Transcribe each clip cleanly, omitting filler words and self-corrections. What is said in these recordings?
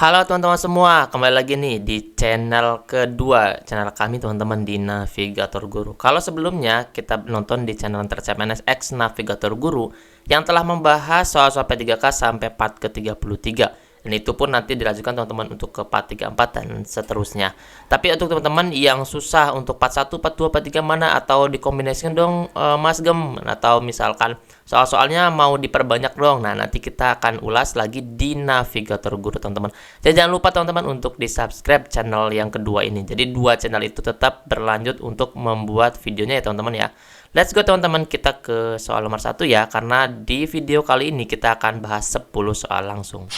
Halo teman-teman semua, kembali lagi nih di channel kedua, channel kami teman-teman di Navigator Guru. Kalau sebelumnya kita nonton di channel Tercap X Navigator Guru yang telah membahas soal-soal P3K sampai part ke-33. Dan itu pun nanti dilanjutkan teman-teman untuk ke part 34 dan seterusnya. Tapi untuk teman-teman yang susah untuk part 1, part 2, part 3 mana atau dikombinasikan dong Mas Gem, atau misalkan soal-soalnya mau diperbanyak dong. Nah, nanti kita akan ulas lagi di Navigator Guru teman-teman. Jadi jangan lupa teman-teman untuk di-subscribe channel yang kedua ini. Jadi dua channel itu tetap berlanjut untuk membuat videonya ya teman-teman ya. Let's go teman-teman, kita ke soal nomor 1 ya. Karena di video kali ini kita akan bahas 10 soal langsung.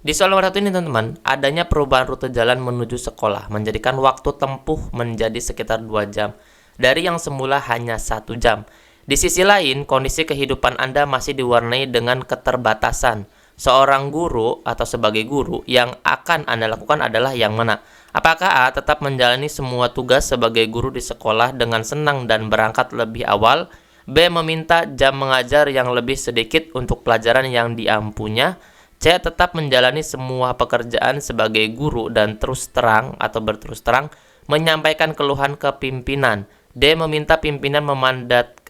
Di soal nomor 1 ini teman-teman, adanya perubahan rute jalan menuju sekolah menjadikan waktu tempuh menjadi sekitar 2 jam dari yang semula hanya 1 jam. Di sisi lain, kondisi kehidupan Anda masih diwarnai dengan keterbatasan. Seorang guru atau sebagai guru yang akan Anda lakukan adalah yang mana? Apakah A. tetap menjalani semua tugas sebagai guru di sekolah dengan senang dan berangkat lebih awal? B. meminta jam mengajar yang lebih sedikit untuk pelajaran yang diampunya? C. tetap menjalani semua pekerjaan sebagai guru dan terus terang atau berterus terang menyampaikan keluhan ke pimpinan? D. meminta pimpinan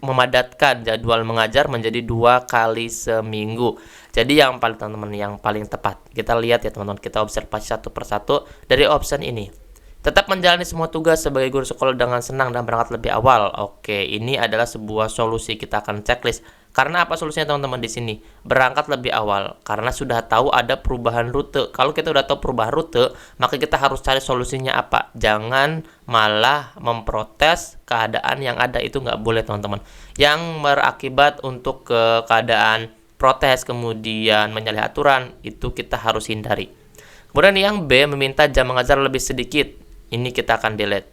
memadatkan jadwal mengajar menjadi 2 kali seminggu. Jadi yang paling teman-teman yang paling tepat. Kita lihat ya teman-teman, kita observasi satu persatu dari option ini. Tetap menjalani semua tugas sebagai guru sekolah dengan senang dan berangkat lebih awal. Oke, ini adalah sebuah solusi. Kita akan checklist. Karena apa solusinya teman-teman di sini? Berangkat lebih awal. Karena sudah tahu ada perubahan rute. Kalau kita udah tahu perubahan rute, maka kita harus cari solusinya apa. Jangan malah memprotes keadaan yang ada, itu nggak boleh teman-teman. Yang berakibat untuk keadaan protes kemudian menyalahi aturan, itu kita harus hindari. Kemudian yang B, meminta jam mengajar lebih sedikit. Ini kita akan delete.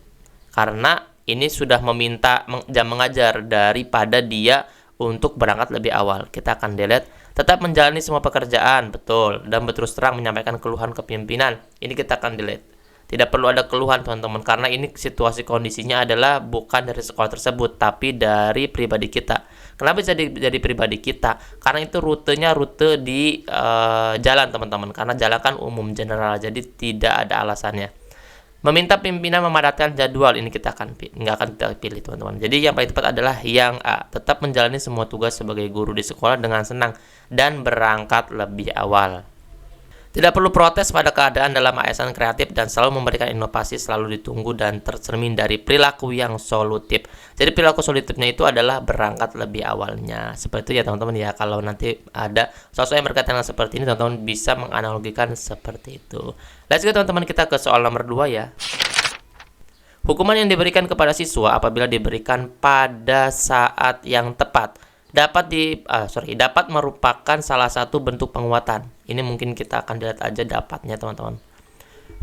Karena ini sudah meminta jam mengajar daripada dia untuk berangkat lebih awal. Kita akan delete. Tetap menjalani semua pekerjaan, betul. Dan berterus terang menyampaikan keluhan ke pimpinan. Ini kita akan delete. Tidak perlu ada keluhan teman-teman. Karena ini situasi kondisinya adalah bukan dari sekolah tersebut, tapi dari pribadi kita. Kenapa bisa jadi pribadi kita? Karena itu rutenya rute di jalan teman-teman. Karena jalan kan umum general, jadi tidak ada alasannya. Meminta pimpinan memadatkan jadwal, ini kita nggak akan kita pilih teman-teman. Jadi yang paling tepat adalah yang A, tetap menjalani semua tugas sebagai guru di sekolah dengan senang dan berangkat lebih awal. Tidak perlu protes pada keadaan dalam ASN kreatif dan selalu memberikan inovasi, selalu ditunggu dan tercermin dari perilaku yang solutif. Jadi perilaku solutifnya itu adalah berangkat lebih awalnya. Seperti itu ya teman-teman ya. Kalau nanti ada soal-soal yang berkaitan dengan seperti ini, teman-teman bisa menganalogikan seperti itu. Let's go teman-teman, kita ke soal nomor 2 ya. Hukuman yang diberikan kepada siswa apabila diberikan pada saat yang tepat dapat merupakan salah satu bentuk penguatan. Ini mungkin kita akan lihat aja dapatnya teman-teman.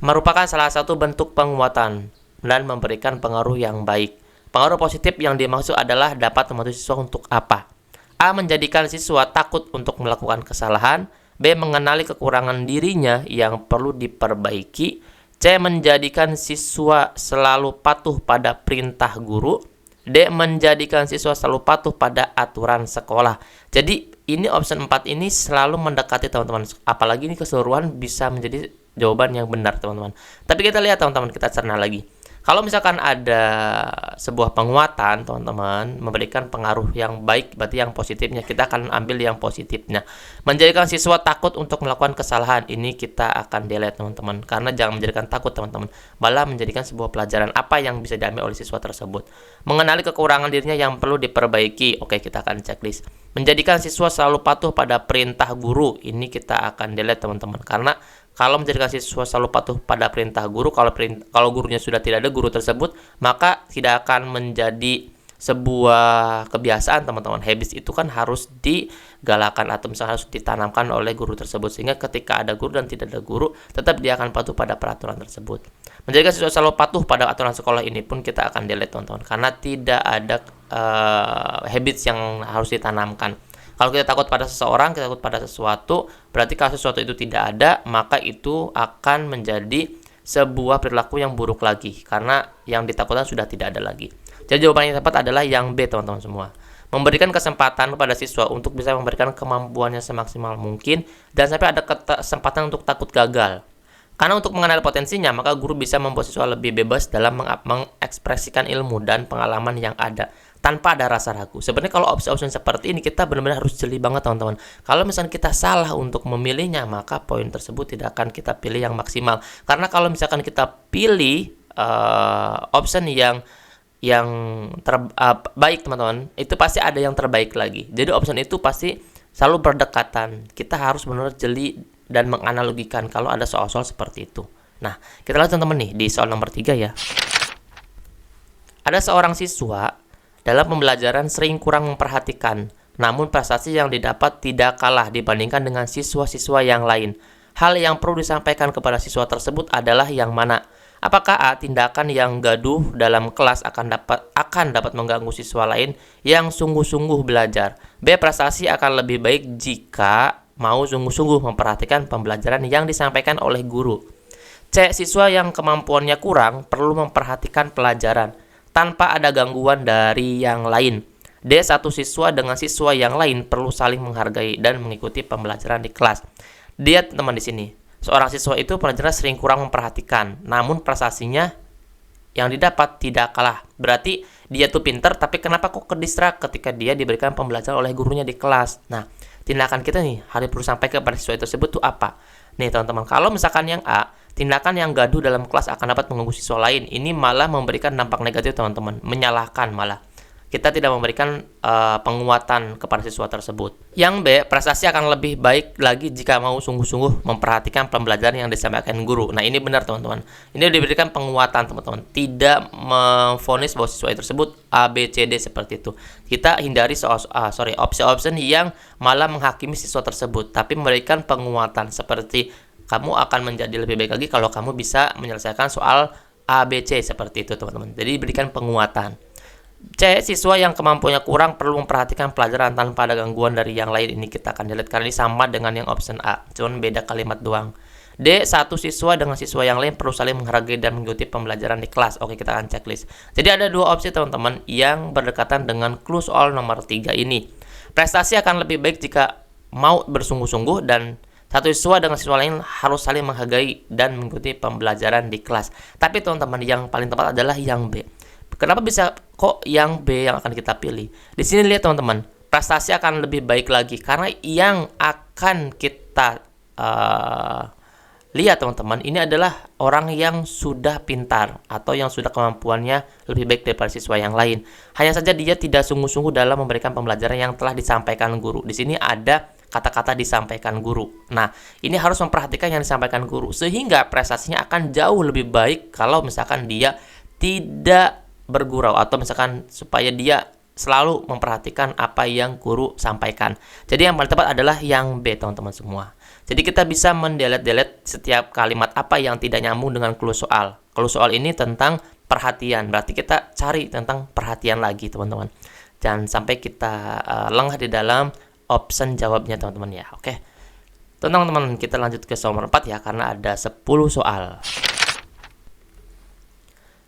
Merupakan salah satu bentuk penguatan dan memberikan pengaruh yang baik. Pengaruh positif yang dimaksud adalah dapat membantu siswa untuk apa? A. menjadikan siswa takut untuk melakukan kesalahan. B. mengenali kekurangan dirinya yang perlu diperbaiki. C. menjadikan siswa selalu patuh pada perintah guru. D. menjadikan siswa selalu patuh pada aturan sekolah. Jadi ini option 4 ini selalu mendekati teman-teman. Apalagi ini keseluruhan bisa menjadi jawaban yang benar teman-teman. Tapi kita lihat teman-teman, kita cerna lagi. Kalau misalkan ada sebuah penguatan teman-teman memberikan pengaruh yang baik, berarti yang positifnya kita akan ambil yang positifnya. Menjadikan siswa takut untuk melakukan kesalahan, ini kita akan delete teman-teman. Karena jangan menjadikan takut teman-teman, malah menjadikan sebuah pelajaran apa yang bisa diambil oleh siswa tersebut. Mengenali kekurangan dirinya yang perlu diperbaiki, oke kita akan checklist. Menjadikan siswa selalu patuh pada perintah guru, ini kita akan delete teman-teman. Karena kalau menjadikan siswa selalu patuh pada perintah guru, kalau gurunya sudah tidak ada guru tersebut, maka tidak akan menjadi sebuah kebiasaan teman-teman. Habits itu kan harus digalakan atau misalnya harus ditanamkan oleh guru tersebut, sehingga ketika ada guru dan tidak ada guru, tetap dia akan patuh pada peraturan tersebut. Menjadikan siswa selalu patuh pada aturan sekolah, ini pun kita akan delete teman-teman, karena tidak ada habits yang harus ditanamkan. Kalau kita takut pada seseorang, kita takut pada sesuatu, berarti kalau sesuatu itu tidak ada, maka itu akan menjadi sebuah perilaku yang buruk lagi, karena yang ditakutkan sudah tidak ada lagi. Jadi jawaban yang tepat adalah yang B teman-teman semua. Memberikan kesempatan pada siswa untuk bisa memberikan kemampuannya semaksimal mungkin dan sampai ada kesempatan untuk takut gagal. Karena untuk mengenal potensinya, maka guru bisa membuat siswa lebih bebas dalam mengekspresikan ilmu dan pengalaman yang ada tanpa ada rasa ragu. Sebenarnya kalau opsi-opsi seperti ini kita benar-benar harus jeli banget teman-teman. Kalau misalnya kita salah untuk memilihnya, maka poin tersebut tidak akan kita pilih yang maksimal. Karena kalau misalkan kita pilih option yang terbaik teman-teman, itu pasti ada yang terbaik lagi. Jadi option itu pasti selalu berdekatan. Kita harus benar-benar jeli dan menganalogikan kalau ada soal-soal seperti itu. Nah, kita lihat teman-teman nih di soal nomor 3 ya. Ada seorang siswa dalam pembelajaran sering kurang memperhatikan, namun prestasi yang didapat tidak kalah dibandingkan dengan siswa-siswa yang lain. Hal yang perlu disampaikan kepada siswa tersebut adalah yang mana? Apakah A. Tindakan yang gaduh dalam kelas akan dapat mengganggu siswa lain yang sungguh-sungguh belajar? B. Prestasi akan lebih baik jika mau sungguh-sungguh memperhatikan pembelajaran yang disampaikan oleh guru. C. Siswa yang kemampuannya kurang perlu memperhatikan pelajaran tanpa ada gangguan dari yang lain. D. Satu siswa dengan siswa yang lain perlu saling menghargai dan mengikuti pembelajaran di kelas. Lihat teman di sini. Seorang siswa itu pelajaran sering kurang memperhatikan, namun prestasinya yang didapat tidak kalah. Berarti dia tuh pinter, tapi kenapa kok kedistrak ketika dia diberikan pembelajaran oleh gurunya di kelas? Nah, tindakan kita nih harus perlu sampai kepada siswa tersebut tuh apa? Nih teman-teman, kalau misalkan yang A, tindakan yang gaduh dalam kelas akan dapat mengganggu siswa lain, ini malah memberikan dampak negatif teman-teman, menyalahkan malah. Kita tidak memberikan penguatan kepada siswa tersebut. Yang B, prestasi akan lebih baik lagi jika mau sungguh-sungguh memperhatikan pembelajaran yang disampaikan guru. Nah, ini benar teman-teman. Ini diberikan penguatan teman-teman. Tidak memvonis bahwa siswa tersebut A, B, C, D seperti itu. Kita hindari opsi-opsi yang malah menghakimi siswa tersebut, tapi memberikan penguatan seperti kamu akan menjadi lebih baik lagi kalau kamu bisa menyelesaikan soal A, B, C seperti itu teman-teman. Jadi diberikan penguatan. C. Siswa yang kemampuannya kurang perlu memperhatikan pelajaran tanpa ada gangguan dari yang lain. Ini kita akan delete karena ini sama dengan yang option A, cuman beda kalimat doang. D. Satu siswa dengan siswa yang lain perlu saling menghargai dan mengikuti pembelajaran di kelas. Oke, kita akan checklist. Jadi ada dua opsi teman-teman yang berdekatan dengan clue soal nomor 3 ini. Prestasi akan lebih baik jika mau bersungguh-sungguh dan satu siswa dengan siswa lain harus saling menghargai dan mengikuti pembelajaran di kelas. Tapi teman-teman, yang paling tepat adalah yang B. Kenapa bisa kok yang B yang akan kita pilih? Di sini lihat teman-teman, prestasi akan lebih baik lagi karena yang akan kita lihat teman-teman, ini adalah orang yang sudah pintar atau yang sudah kemampuannya lebih baik daripada siswa yang lain. Hanya saja dia tidak sungguh-sungguh dalam memberikan pembelajaran yang telah disampaikan guru. Di sini ada kata-kata disampaikan guru. Nah, ini harus memperhatikan yang disampaikan guru sehingga prestasinya akan jauh lebih baik kalau misalkan dia tidak bergurau atau misalkan supaya dia selalu memperhatikan apa yang guru sampaikan. Jadi yang paling tepat adalah yang B teman-teman semua. Jadi kita bisa mendelete setiap kalimat apa yang tidak nyambung dengan clue soal. Clue soal ini tentang perhatian, berarti kita cari tentang perhatian lagi teman-teman. Jangan sampai kita lengah di dalam option jawabnya teman-teman ya. Oke. Teman-teman, kita lanjut ke soal nomor 4 ya karena ada 10 soal.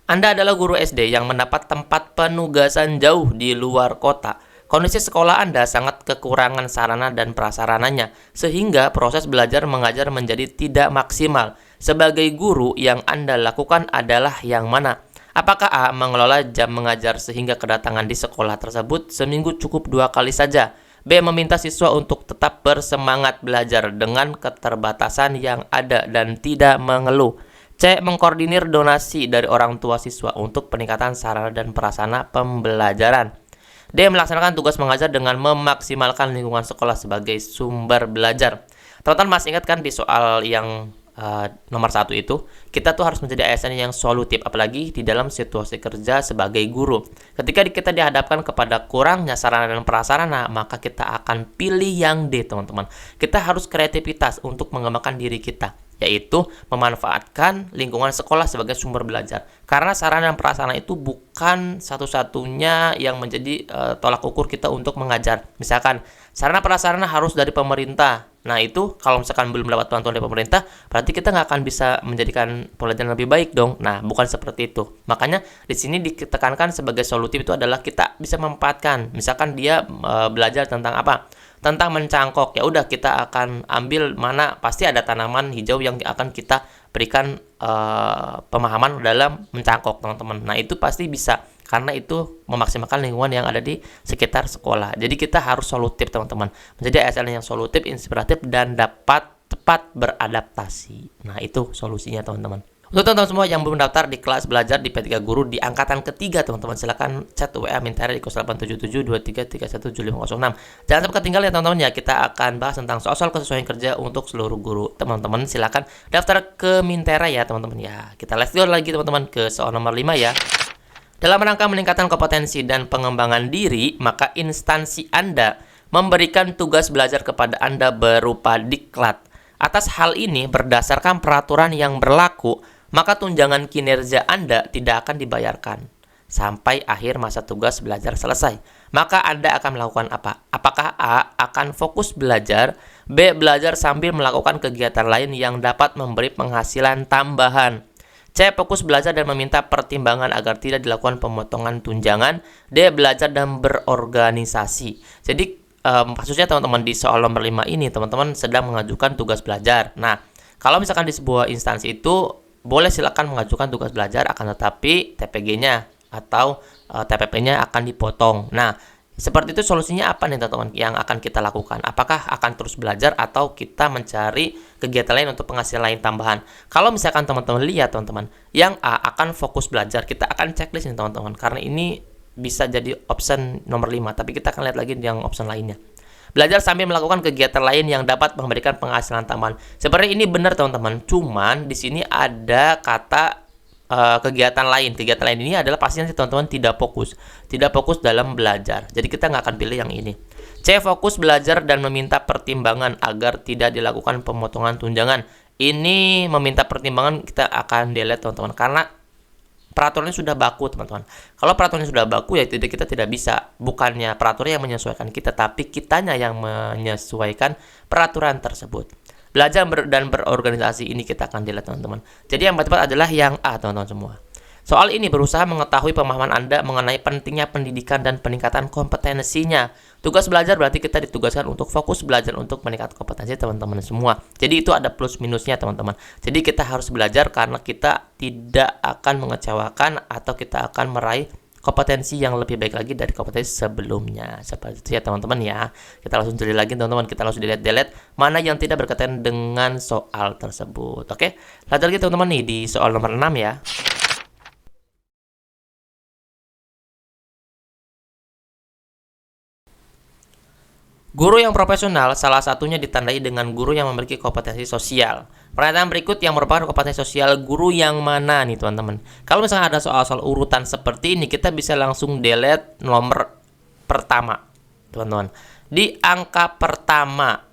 Anda adalah guru SD yang mendapat tempat penugasan jauh di luar kota. Kondisi sekolah Anda sangat kekurangan sarana dan prasarananya, sehingga proses belajar mengajar menjadi tidak maksimal. Sebagai guru, yang Anda lakukan adalah yang mana? Apakah A. Mengelola jam mengajar sehingga kedatangan di sekolah tersebut seminggu cukup 2 kali saja? B. Meminta siswa untuk tetap bersemangat belajar dengan keterbatasan yang ada dan tidak mengeluh. C. Mengkoordinir donasi dari orang tua siswa untuk peningkatan sarana dan prasarana pembelajaran. D. Melaksanakan tugas mengajar dengan memaksimalkan lingkungan sekolah sebagai sumber belajar. Teman-teman masih ingat kan di soal yang nomor 1 itu, kita tuh harus menjadi ASN yang solutif, apalagi di dalam situasi kerja sebagai guru. Ketika kita dihadapkan kepada kurangnya sarana dan prasarana, maka kita akan pilih yang D, teman-teman. Kita harus kreativitas untuk mengembangkan diri kita, yaitu memanfaatkan lingkungan sekolah sebagai sumber belajar. Karena sarana dan prasarana itu bukan satu-satunya yang menjadi tolak ukur kita untuk mengajar. Misalkan, sarana prasarana harus dari pemerintah. Nah, itu kalau misalkan belum dapat bantuan dari pemerintah, berarti kita nggak akan bisa menjadikan pelajaran lebih baik dong. Nah, bukan seperti itu. Makanya di sini ditekankan sebagai solutif itu adalah kita bisa memanfaatkan. Misalkan dia belajar tentang apa? Tentang mencangkok. Ya udah, kita akan ambil mana pasti ada tanaman hijau yang akan kita berikan pemahaman dalam mencangkok, teman-teman. Nah, itu pasti bisa karena itu memaksimalkan lingkungan yang ada di sekitar sekolah. Jadi kita harus solutif, teman-teman. Menjadi ASN yang solutif, inspiratif, dan dapat cepat beradaptasi. Nah, itu solusinya, teman-teman. Untuk teman-teman semua yang belum daftar di kelas belajar di P3 Guru di angkatan ketiga, teman-teman, silakan chat WA Mintara di 087723317506. Jangan sampai ketinggalan ya, teman-teman ya. Kita akan bahas tentang soal-soal kesesuaian kerja untuk seluruh guru. Teman-teman silakan daftar ke Mintara ya, teman-teman ya. Kita let's go lagi, teman-teman, ke soal nomor 5 ya. Dalam rangka meningkatkan kompetensi dan pengembangan diri, maka instansi Anda memberikan tugas belajar kepada Anda berupa diklat. Atas hal ini, berdasarkan peraturan yang berlaku, maka tunjangan kinerja Anda tidak akan dibayarkan sampai akhir masa tugas belajar selesai. Maka Anda akan melakukan apa? Apakah A. akan fokus belajar, B. belajar sambil melakukan kegiatan lain yang dapat memberi penghasilan tambahan, C. fokus belajar dan meminta pertimbangan agar tidak dilakukan pemotongan tunjangan, D. belajar dan berorganisasi. Jadi kasusnya teman-teman di soal nomor 5 ini, teman-teman sedang mengajukan tugas belajar. Nah, kalau misalkan di sebuah instansi itu boleh silakan mengajukan tugas belajar, akan tetapi TPG-nya atau TPP-nya akan dipotong. Nah, seperti itu solusinya apa nih, teman-teman, yang akan kita lakukan? Apakah akan terus belajar atau kita mencari kegiatan lain untuk penghasilan lain tambahan? Kalau misalkan teman-teman lihat, teman-teman, yang A akan fokus belajar, kita akan checklist nih, teman-teman, karena ini bisa jadi option nomor 5, tapi kita akan lihat lagi yang option lainnya. Belajar sambil melakukan kegiatan lain yang dapat memberikan penghasilan tambahan. Sebenarnya ini benar, teman-teman. Cuman di sini ada kata kegiatan lain. Kegiatan lain ini adalah pastinya teman-teman tidak fokus dalam belajar. Jadi kita nggak akan pilih yang ini. C. Fokus belajar dan meminta pertimbangan agar tidak dilakukan pemotongan tunjangan. Ini meminta pertimbangan kita akan delete, teman-teman, karena peraturannya sudah baku, teman-teman. Kalau peraturannya sudah baku, ya kita tidak bisa. Bukannya peraturan yang menyesuaikan kita, tapi kitanya yang menyesuaikan peraturan tersebut. Belajar dan berorganisasi ini kita akan delete, teman-teman. Jadi yang tepat adalah yang A, teman-teman semua. Soal ini berusaha mengetahui pemahaman Anda mengenai pentingnya pendidikan dan peningkatan kompetensinya. Tugas belajar berarti kita ditugaskan untuk fokus belajar untuk meningkatkan kompetensi teman-teman semua. Jadi itu ada plus minusnya, teman-teman. Jadi kita harus belajar karena kita tidak akan mengecewakan atau kita akan meraih kompetensi yang lebih baik lagi dari kompetensi sebelumnya. Seperti itu ya, teman-teman ya. Kita langsung jeli lagi, teman-teman. Kita langsung delete mana yang tidak berkaitan dengan soal tersebut. Oke, lanjut lagi, teman-teman, nih di soal nomor 6 ya. Guru yang profesional salah satunya ditandai dengan guru yang memiliki kompetensi sosial. Pernyataan berikut yang merupakan kompetensi sosial guru yang mana nih, teman-teman? Kalau misalnya ada soal-soal urutan seperti ini, kita bisa langsung delete nomor pertama, teman-teman. Di angka pertama,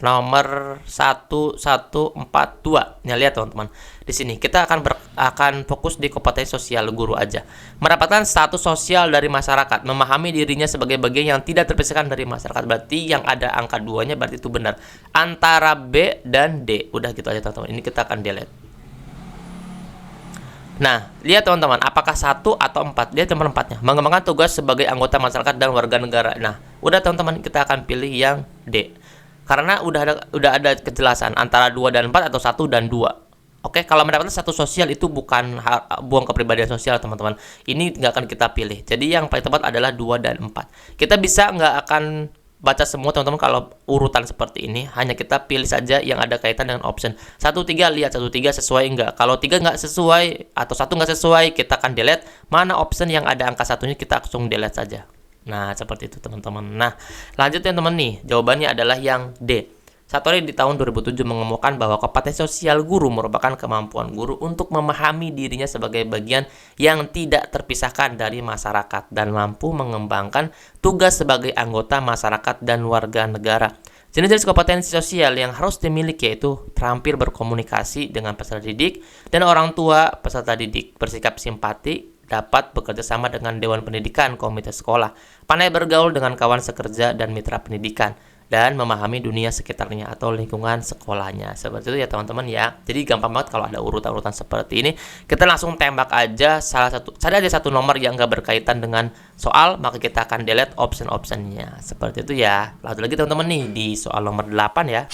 nomor 1142. Nih, lihat, teman-teman. Di sini kita akan fokus di kompetensi sosial guru aja. Mendapatkan status sosial dari masyarakat, memahami dirinya sebagai bagian yang tidak terpisahkan dari masyarakat. Berarti yang ada angka 2-nya berarti itu benar. Antara B dan D. Udah gitu aja, teman-teman. Ini kita akan delete. Nah, lihat, teman-teman, apakah 1 atau 4? Lihat nomor 4-nya. Mengembangkan tugas sebagai anggota masyarakat dan warga negara. Nah, udah, teman-teman, kita akan pilih yang D. Karena udah ada kejelasan antara 2 dan 4 atau 1 dan 2. Oke, kalau mendapatkan status sosial itu bukan buang kepribadian sosial, teman-teman. Ini nggak akan kita pilih. Jadi yang paling tepat adalah 2 dan 4. Kita bisa nggak akan baca semua, teman-teman, kalau urutan seperti ini. Hanya kita pilih saja yang ada kaitan dengan option 1-3. Lihat 1-3 sesuai nggak. Kalau 3 nggak sesuai atau 1 nggak sesuai, kita akan delete. Mana option yang ada angka 1-nya, kita langsung delete saja. Nah, seperti itu, teman-teman. Nah, lanjut, teman-teman, nih. Jawabannya adalah yang D. Satori di tahun 2007 mengemukakan bahwa kompetensi sosial guru merupakan kemampuan guru untuk memahami dirinya sebagai bagian yang tidak terpisahkan dari masyarakat dan mampu mengembangkan tugas sebagai anggota masyarakat dan warga negara. Jenis-jenis kompetensi sosial yang harus dimiliki yaitu terampil berkomunikasi dengan peserta didik dan orang tua peserta didik, bersikap simpati, dapat bekerja sama dengan Dewan Pendidikan, komite sekolah, pandai bergaul dengan kawan sekerja dan mitra pendidikan, dan memahami dunia sekitarnya atau lingkungan sekolahnya. Seperti itu ya teman-teman ya. Jadi gampang banget kalau ada urutan-urutan seperti ini. Kita langsung tembak aja ada aja satu nomor yang nggak berkaitan dengan soal, maka kita akan delete option-optionnya. Seperti itu ya. Lanjut lagi teman-teman nih di soal nomor 8 ya.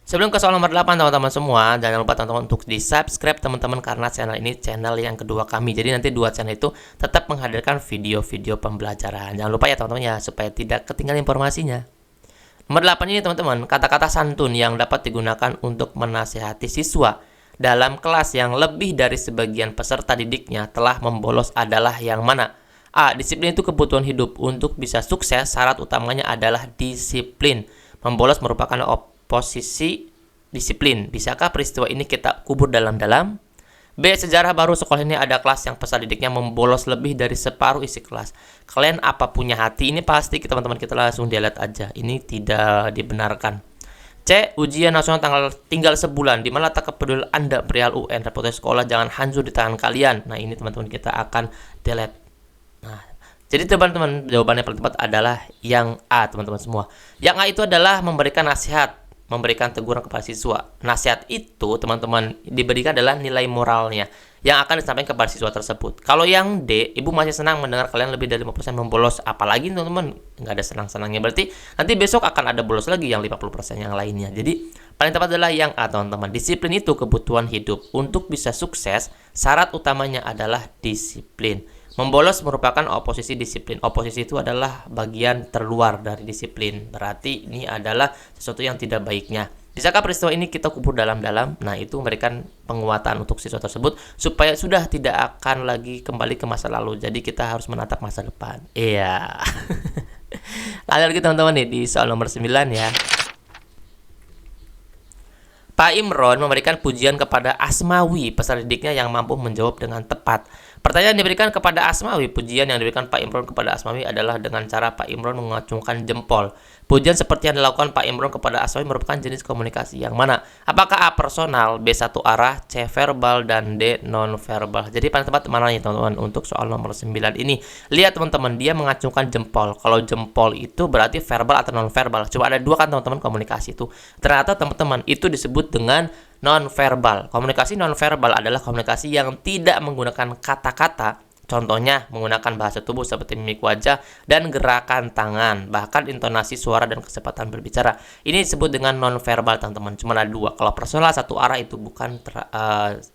Sebelum ke soal nomor 8 teman-teman semua, jangan lupa teman-teman untuk di subscribe teman-teman, karena channel ini channel yang kedua kami. Jadi nanti dua channel itu tetap menghadirkan video-video pembelajaran. Jangan lupa ya teman-teman ya, supaya tidak ketinggalan informasinya. Nomor 8 ini teman-teman, kata-kata santun yang dapat digunakan untuk menasihati siswa dalam kelas yang lebih dari sebagian peserta didiknya telah membolos adalah yang mana? A. Disiplin itu kebutuhan hidup. Untuk bisa sukses, syarat utamanya adalah disiplin. Membolos merupakan posisi disiplin. Bisakah peristiwa ini kita kubur dalam-dalam? B. Sejarah baru sekolah ini ada kelas yang peserta didiknya membolos lebih dari separuh isi kelas. Kalian apa punya hati? Ini pasti teman-teman kita langsung delete aja. Ini tidak dibenarkan. C. Ujian nasional tinggal sebulan. Di mana tak kepedulian Anda perihal UN, reputasi sekolah jangan hancur di tangan kalian. Nah, ini teman-teman kita akan delete. Nah, jadi teman-teman jawabannya paling tepat adalah yang A teman-teman semua. Yang A itu adalah memberikan nasihat, memberikan teguran kepada siswa. Nasihat itu teman-teman diberikan adalah nilai moralnya yang akan disampaikan kepada siswa tersebut. Kalau yang D, ibu masih senang mendengar kalian lebih dari 50% membolos. Apalagi teman-teman nggak ada senang-senangnya, berarti nanti besok akan ada bolos lagi yang 50% yang lainnya. Jadi paling tepat adalah yang A teman-teman. Disiplin itu kebutuhan hidup. Untuk bisa sukses, syarat utamanya adalah disiplin. Membolos merupakan oposisi disiplin. Oposisi itu adalah bagian terluar dari disiplin. Berarti ini adalah sesuatu yang tidak baiknya. Bisakah peristiwa ini kita kubur dalam-dalam? Nah, itu memberikan penguatan untuk siswa tersebut supaya sudah tidak akan lagi kembali ke masa lalu. Jadi kita harus menatap masa depan. Iya. Lanjut lagi teman-teman nih di soal nomor 9 ya. Pak Imron memberikan pujian kepada Asmawi, peserta didiknya yang mampu menjawab dengan tepat. Pertanyaan yang diberikan kepada Asmawi, pujian yang diberikan Pak Imron kepada Asmawi adalah dengan cara Pak Imron mengacungkan jempol. Pujian seperti yang dilakukan Pak Imron kepada Asmawi merupakan jenis komunikasi yang mana? Apakah A. personal, B. satu arah, C. verbal, dan D. non-verbal? Jadi paling tepat mana nih teman-teman untuk soal nomor 9 ini? Lihat teman-teman, dia mengacungkan jempol. Kalau jempol itu berarti verbal atau non-verbal. Coba ada dua kan teman-teman komunikasi itu. Ternyata teman-teman itu disebut dengan non-verbal. Komunikasi non-verbal adalah komunikasi yang tidak menggunakan kata-kata. Contohnya menggunakan bahasa tubuh seperti mimik wajah dan gerakan tangan, bahkan intonasi suara dan kecepatan berbicara. Ini disebut dengan non-verbal teman-teman. Cuma ada dua. Kalau personal satu arah itu bukan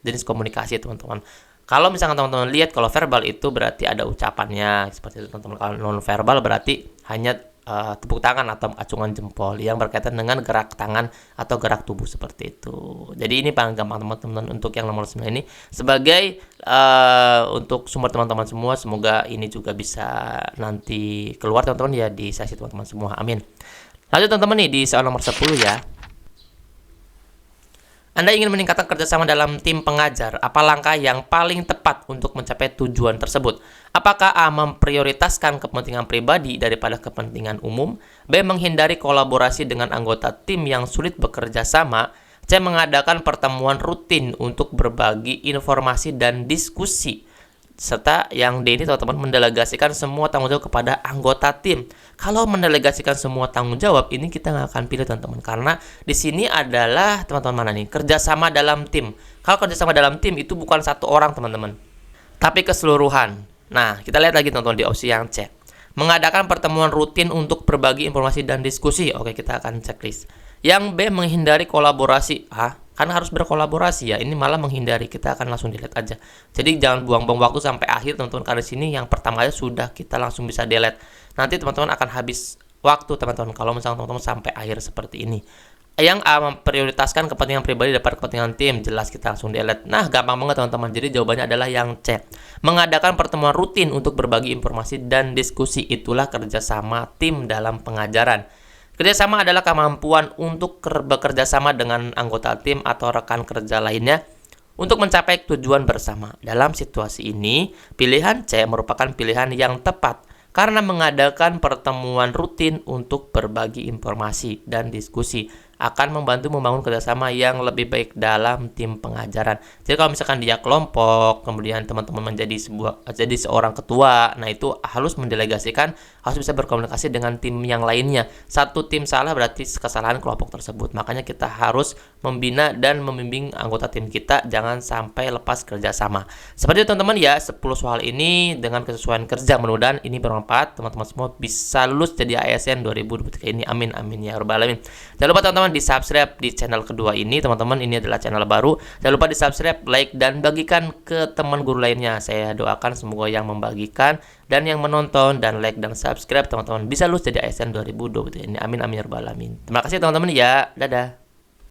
jenis komunikasi teman-teman. Kalau misalkan teman-teman lihat, kalau verbal itu berarti ada ucapannya seperti itu teman-teman. Kalau non-verbal berarti hanya tepuk tangan atau acungan jempol yang berkaitan dengan gerak tangan atau gerak tubuh seperti itu. Jadi ini paling gampang teman-teman untuk yang nomor 9 ini sebagai untuk sumber teman-teman semua. Semoga ini juga bisa nanti keluar teman-teman ya di sesi teman-teman semua. Amin. Lanjut teman-teman nih di soal nomor 10 ya. Anda ingin meningkatkan kerjasama dalam tim pengajar. Apa langkah yang paling tepat untuk mencapai tujuan tersebut? Apakah A. memprioritaskan kepentingan pribadi daripada kepentingan umum? B. menghindari kolaborasi dengan anggota tim yang sulit bekerja sama? C. mengadakan pertemuan rutin untuk berbagi informasi dan diskusi? Serta yang D ini teman-teman mendelegasikan semua tanggung jawab kepada anggota tim. Kalau mendelegasikan semua tanggung jawab ini kita nggak akan pilih teman-teman, karena di sini adalah teman-teman mana nih kerjasama dalam tim. Kalau kerjasama dalam tim itu bukan satu orang teman-teman, tapi keseluruhan. Nah, kita lihat lagi teman-teman di opsi yang C. Mengadakan pertemuan rutin untuk berbagi informasi dan diskusi. Oke, kita akan checklist. Yang B. menghindari kolaborasi. Kan harus berkolaborasi ya. Ini malah menghindari. Kita akan langsung delete aja. Jadi jangan buang-buang waktu sampai akhir teman-teman, karena di sini yang pertama aja sudah kita langsung bisa delete. Nanti teman-teman akan habis waktu teman-teman kalau misalnya teman-teman sampai akhir seperti ini. Yang A. memprioritaskan kepentingan pribadi daripada kepentingan tim. Jelas kita langsung delete. Nah, gampang banget teman-teman. Jadi jawabannya adalah yang C. Mengadakan pertemuan rutin untuk berbagi informasi dan diskusi. Itulah kerjasama tim dalam pengajaran. Kerjasama adalah kemampuan untuk bekerja sama dengan anggota tim atau rekan kerja lainnya untuk mencapai tujuan bersama. Dalam situasi ini, pilihan C merupakan pilihan yang tepat karena mengadakan pertemuan rutin untuk berbagi informasi dan diskusi akan membantu membangun kerjasama yang lebih baik dalam tim pengajaran. Jadi kalau misalkan dia kelompok, kemudian teman-teman jadi seorang ketua, nah itu harus mendelegasikan, harus bisa berkomunikasi dengan tim yang lainnya. Satu tim salah berarti kesalahan kelompok tersebut. Makanya kita harus membina dan membimbing anggota tim kita, jangan sampai lepas kerjasama. Seperti itu teman-teman ya, 10 soal ini dengan kesesuaian kerja. Mudah-mudahan ini bermanfaat, teman-teman semua bisa lulus jadi ASN 2023 ini. Amin amin ya rabbal alamin. Jangan lupa teman-teman di subscribe di channel kedua ini, teman-teman, ini adalah channel baru. Jangan lupa di subscribe, like, dan bagikan ke teman guru lainnya. Saya doakan semoga yang membagikan dan yang menonton dan like dan subscribe teman-teman bisa lulus jadi ASN 2023 ini. Amin amin ya rabbal alamin. Terima kasih teman-teman ya. Dadah.